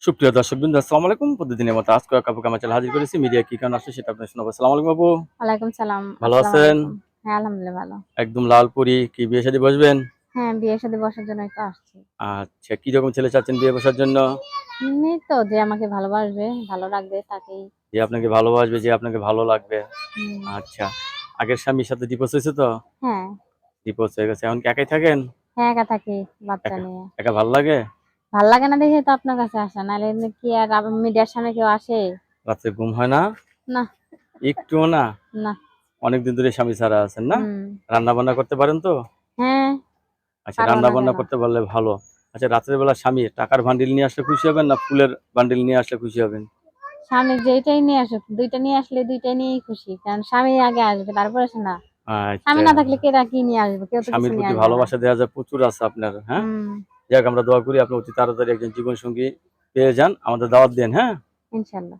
সুপ্রিয় দর্শকবৃন্দ, আসসালামু আলাইকুম। প্রতিদিনের মতো আজকেও এক আপুকে আমার চ্যানেলে হাজির করেছি। মিডিয়া কি কারণে আসছে সেটা আপনাদের শোনাবো। আসসালামু আলাইকুম আপু। ওয়ালাইকুম সালাম। ভালো আসসালামু আছেন? আলাইকুম। হ্যাঁ, আলহামদুলিল্লাহ ভালো। একদম লালপুরি কি বিয়ে শাদী বসবেন? হ্যাঁ, বিয়ে-শাদী বসার জন্যই তো আসছি। আচ্ছা, কিরকম ছেলে চাচ্ছেন বিয়ে বসার জন্য? এমনি তো যে আমাকে ভালোবাসবে, ভালো রাখবে তাকেই। যে আপনাকে ভালোবাসবে, যে আপনাকে ভালো লাগবে। হুম। আচ্ছা, আগের স্বামীর সাথে ডিভোর্স হয়েছে তো? হ্যাঁ, ডিভোর্স হয়ে গেছে। এখন কি একাই থাকেন? হ্যাঁ একা থাকি বাচ্চা একা নিয়ে। একা ভাল লাগে? ভাল লাগে না দেখে তো আপনার কাছে আসা। নাহলে এমনি কি আর মিডিয়ার সামনে কেউ আসে? রাত্রে ঘুম হয় না? না, একটুও না? না। অনেকদিন ধরে স্বামী ছাড়া আছেন না? হুম। রান্না বান্না করতে পারেন তো? হ্যাঁ, আচ্ছা, পারব রান্না না বান্না কেন? করতে পারলে ভালো। আচ্ছা, রাত্রের বেলা স্বামী টাকার বান্ডিল নিয়ে আসলে খুশি হবেন না ফুলের বান্ডিল নিয়ে আসলে খুশি হবেন? স্বামী যেইটাই নিয়ে আসুক, ২ টা নিয়ে আসলে ২ টাই নিয়েই খুশি। কারণ স্বামী আগে আসবে তারপরে সে না। স্বামী আচ্ছা, না থাকলে কেরা কি নিয়ে আসবে? কেউ তো কিছু স্বামীর নিয়ে প্রতি আসবে না। ভালোবাসা দেয়া যায় প্রচুর আছে আপনার, হ্যাঁ? হুম, যাক, আমরা দোয়া করি আপনি অতি তাড়াতাড়ি একজন জীবনসঙ্গী পেয়ে যান। আমাদের দাওয়াত দেন, হ্যাঁ? ইনশাআল্লাহ।